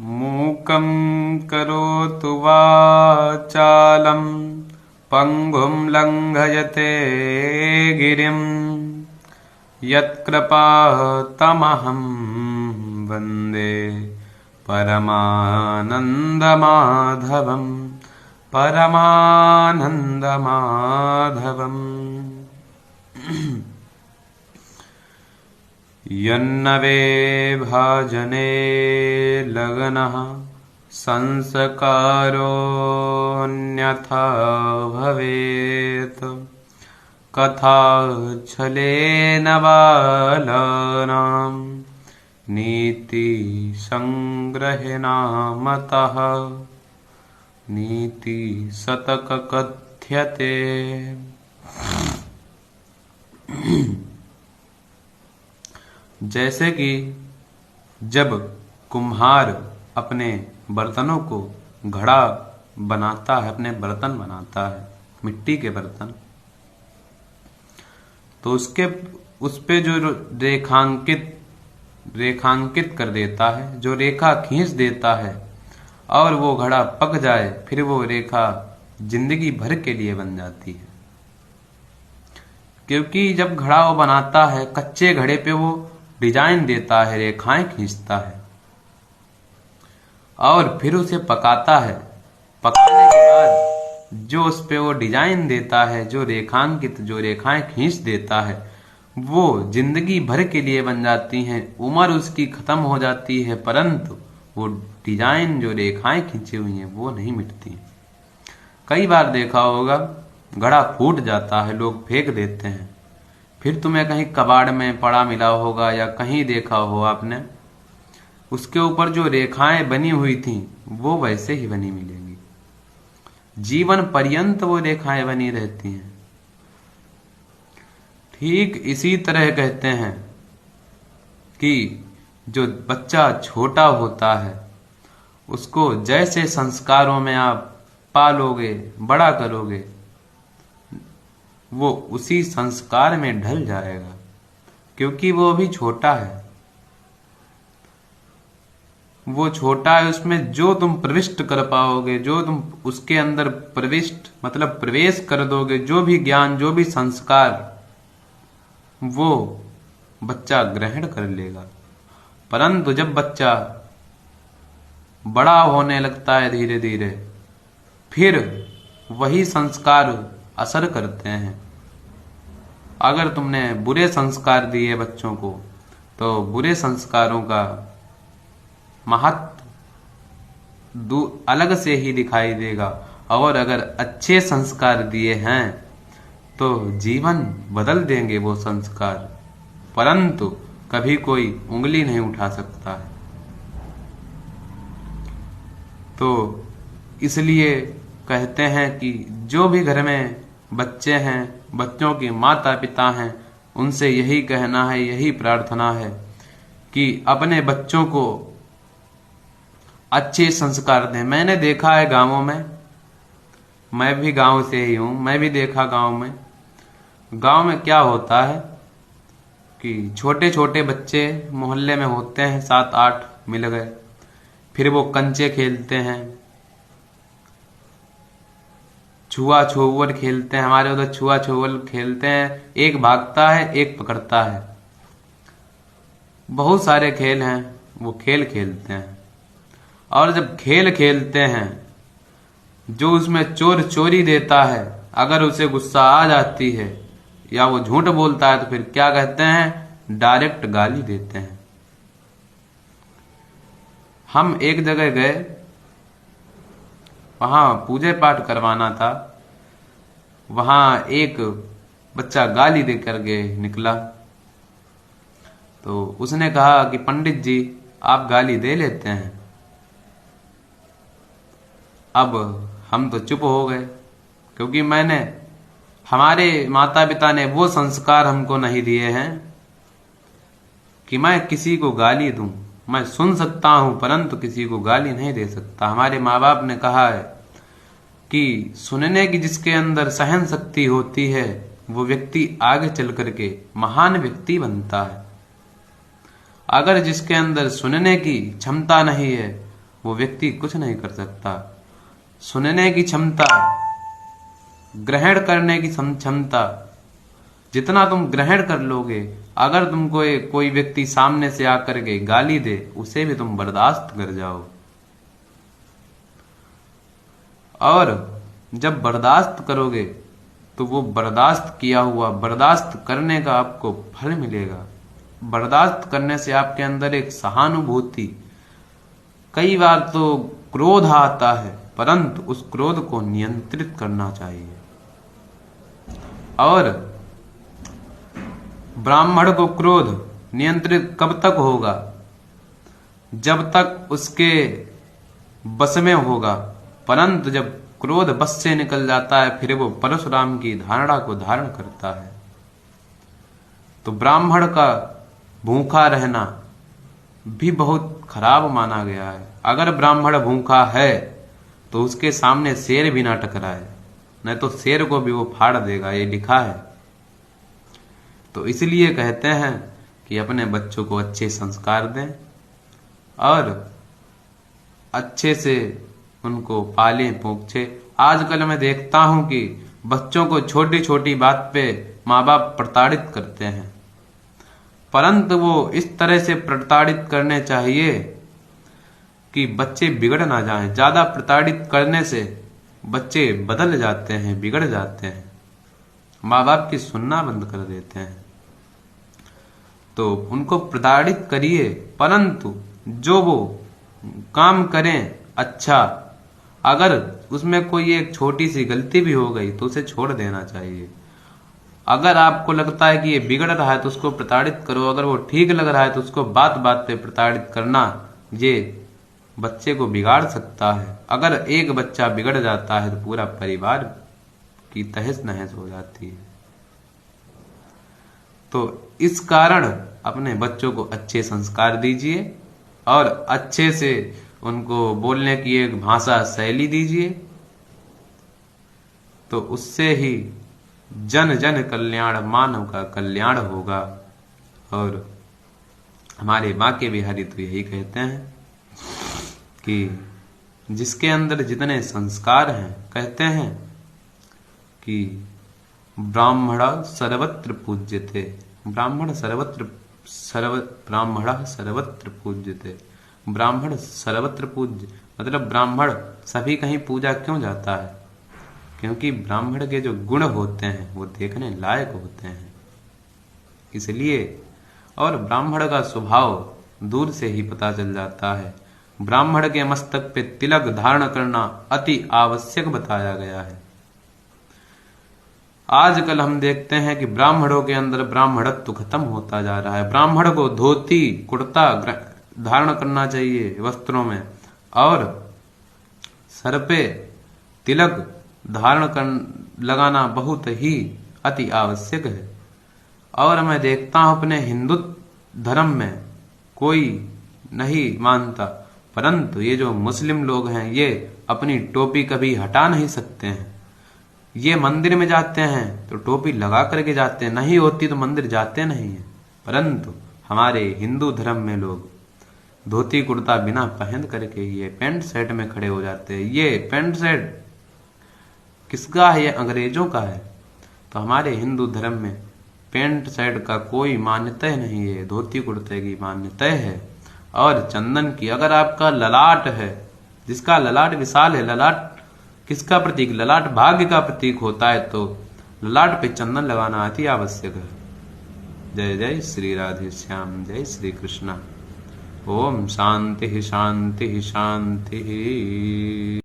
मूकं करोतु वाचालं पङ्गुं लङ्घयते गिरिं यत्कृपातमहं वन्दे परमानन्दमाधवं परमानन्दमाधवम्। यन्नवे भाजने लग्नः संस्कारोऽन्यथा भवेत् कथाच्छलेन बालानां नीतिसङ्ग्रहेण मतः नीतिशतक कथ्यते। जैसे कि जब कुम्हार अपने बर्तनों को घड़ा बनाता है, अपने बर्तन बनाता है, मिट्टी के बर्तन, तो उस पे जो रेखांकित कर देता है, जो रेखा खींच देता है और वो घड़ा पक जाए, फिर वो रेखा जिंदगी भर के लिए बन जाती है। क्योंकि जब घड़ा वो बनाता है, कच्चे घड़े पे वो डिजाइन देता है, रेखाएं खींचता है और फिर उसे पकाता है। पकाने के बाद जो उस पे वो डिजाइन देता है, जो रेखाएं खींच देता है, वो जिंदगी भर के लिए बन जाती हैं। उम्र उसकी खत्म हो जाती है, परंतु वो डिजाइन, जो रेखाएं खींची हुई हैं, वो नहीं मिटती। कई बार देखा होगा, घड़ा फूट जाता है, लोग फेंक देते हैं, फिर तुम्हें कहीं कबाड़ में पड़ा मिला होगा या कहीं देखा हो आपने, उसके ऊपर जो रेखाएं बनी हुई थी वो वैसे ही बनी मिलेंगी। जीवन पर्यंत वो रेखाएं बनी रहती हैं। ठीक इसी तरह कहते हैं कि जो बच्चा छोटा होता है, उसको जैसे संस्कारों में आप पालोगे, बड़ा करोगे, वो उसी संस्कार में ढल जाएगा, क्योंकि वो अभी छोटा है। वो छोटा है, उसमें जो तुम प्रविष्ट कर पाओगे, जो तुम उसके अंदर प्रवेश कर दोगे, जो भी ज्ञान, जो भी संस्कार, वो बच्चा ग्रहण कर लेगा। परंतु जब बच्चा बड़ा होने लगता है धीरे धीरे, फिर वही संस्कार असर करते हैं। अगर तुमने बुरे संस्कार दिए बच्चों को, तो बुरे संस्कारों का महत्व अलग से ही दिखाई देगा, और अगर अच्छे संस्कार दिए हैं तो जीवन बदल देंगे वो संस्कार, परंतु कभी कोई उंगली नहीं उठा सकता है। तो इसलिए कहते हैं कि जो भी घर में बच्चे हैं, बच्चों के माता पिता हैं, उनसे यही कहना है, यही प्रार्थना है कि अपने बच्चों को अच्छे संस्कार दें। मैंने देखा है गांवों में, मैं भी गांव से ही हूं, मैं भी देखा गांव में क्या होता है कि छोटे छोटे बच्चे मोहल्ले में होते हैं, 7-8 मिल गए, फिर वो कंचे खेलते हैं, छुआ छुअल खेलते हैं। हमारे उधर छुआ छुअल खेलते हैं, एक भागता है, एक पकड़ता है, बहुत सारे खेल हैं, वो खेल खेलते हैं। और जब खेल खेलते हैं, जो उसमें चोर चोरी देता है, अगर उसे गुस्सा आ जाती है या वो झूठ बोलता है, तो फिर क्या कहते हैं, डायरेक्ट गाली देते हैं। हम एक जगह गए, वहां पूजा पाठ करवाना था, वहां एक बच्चा गाली देकर के निकला, तो उसने कहा कि पंडित जी आप गाली दे लेते हैं। अब हम तो चुप हो गए, क्योंकि हमारे माता पिता ने वो संस्कार हमको नहीं दिए हैं कि मैं किसी को गाली दूं। मैं सुन सकता हूं, परंतु किसी को गाली नहीं दे सकता। हमारे माँ बाप ने कहा है कि सुनने की जिसके अंदर सहन शक्ति होती है, वो व्यक्ति आगे चल करके महान व्यक्ति बनता है। अगर जिसके अंदर सुनने की क्षमता नहीं है, वो व्यक्ति कुछ नहीं कर सकता। सुनने की क्षमता, ग्रहण करने की क्षमता, जितना तुम ग्रहण कर लोगे, अगर तुमको कोई व्यक्ति सामने से आकर के गाली दे, उसे भी तुम बर्दाश्त कर जाओ। और जब बर्दाश्त करोगे तो वो बर्दाश्त किया हुआ, बर्दाश्त करने का आपको फल मिलेगा। बर्दाश्त करने से आपके अंदर एक सहानुभूति, कई बार तो क्रोध आता है, परंतु उस क्रोध को नियंत्रित करना चाहिए। और ब्राह्मण को क्रोध नियंत्रित कब तक होगा? जब तक उसके बस में होगा, परंतु जब क्रोध बस से निकल जाता है, फिर वो परशुराम की धारणा को धारण करता है। तो ब्राह्मण का भूखा रहना भी बहुत खराब माना गया है। अगर ब्राह्मण भूखा है तो उसके सामने शेर भी ना टकराए, नहीं तो शेर को भी वो फाड़ देगा, ये लिखा है। तो इसलिए कहते हैं कि अपने बच्चों को अच्छे संस्कार दें और अच्छे से उनको पालें पोंछे। आजकल मैं देखता हूं कि बच्चों को छोटी छोटी बात पे माँ बाप प्रताड़ित करते हैं, परंतु वो इस तरह से प्रताड़ित करने चाहिए कि बच्चे बिगड़ ना जाएं। ज्यादा प्रताड़ित करने से बच्चे बदल जाते हैं, बिगड़ जाते हैं, माँ बाप की सुनना बंद कर देते हैं। तो उनको प्रताड़ित करिए, परंतु जो वो काम करें अच्छा, अगर उसमें कोई एक छोटी सी गलती भी हो गई तो उसे छोड़ देना चाहिए। अगर आपको लगता है कि ये बिगड़ रहा है तो उसको प्रताड़ित करो, अगर वो ठीक लग रहा है तो उसको बात बात पे प्रताड़ित करना, ये बच्चे को बिगाड़ सकता है। अगर एक बच्चा बिगड़ जाता है तो पूरा परिवार की तहस नहस हो जाती है। तो इस कारण अपने बच्चों को अच्छे संस्कार दीजिए और अच्छे से उनको बोलने की एक भाषा शैली दीजिए, तो उससे ही जन जन कल्याण, मानव का कल्याण होगा। और हमारे बांके बिहारी तो यही कहते हैं कि जिसके अंदर जितने संस्कार हैं, कहते हैं कि ब्राह्मण सर्वत्र पूज्यते, ब्राह्मण सर्वत्र पूज्यते, ब्राह्मण सर्वत्र पूज्य, मतलब ब्राह्मण सभी कहीं पूजा क्यों जाता है? क्योंकि ब्राह्मण के जो गुण होते हैं वो देखने लायक होते हैं, इसलिए। और ब्राह्मण का स्वभाव दूर से ही पता चल जाता है। ब्राह्मण के मस्तक पे तिलक धारण करना अति आवश्यक बताया गया है। आजकल हम देखते हैं कि ब्राह्मणों के अंदर ब्राह्मणत्व खत्म होता जा रहा है। ब्राह्मण को धोती कुर्ता धारण करना चाहिए वस्त्रों में, और सर पे तिलक धारण कर लगाना बहुत ही अति आवश्यक है। और मैं देखता हूं अपने हिंदू धर्म में कोई नहीं मानता, परंतु ये जो मुस्लिम लोग हैं ये अपनी टोपी कभी हटा नहीं सकते हैं। ये मंदिर में जाते हैं तो टोपी लगा करके जाते हैं, नहीं होती तो मंदिर जाते नहीं है। परंतु हमारे हिंदू धर्म में लोग धोती कुर्ता बिना पहन करके ये पैंट शर्ट में खड़े हो जाते हैं। ये पैंट शर्ट किसका है? ये अंग्रेजों का है। तो हमारे हिंदू धर्म में पैंट शर्ट का कोई मान्यता नहीं है, धोती कुर्ते की मान्यता है। और चंदन की, अगर आपका ललाट है, जिसका ललाट विशाल है, ललाट किसका प्रतीक? ललाट भाग्य का प्रतीक होता है, तो ललाट पे चंदन लगाना अति आवश्यक है। जय जय श्री राधे श्याम, जय श्री कृष्णा। ओम शांति शांति शांति।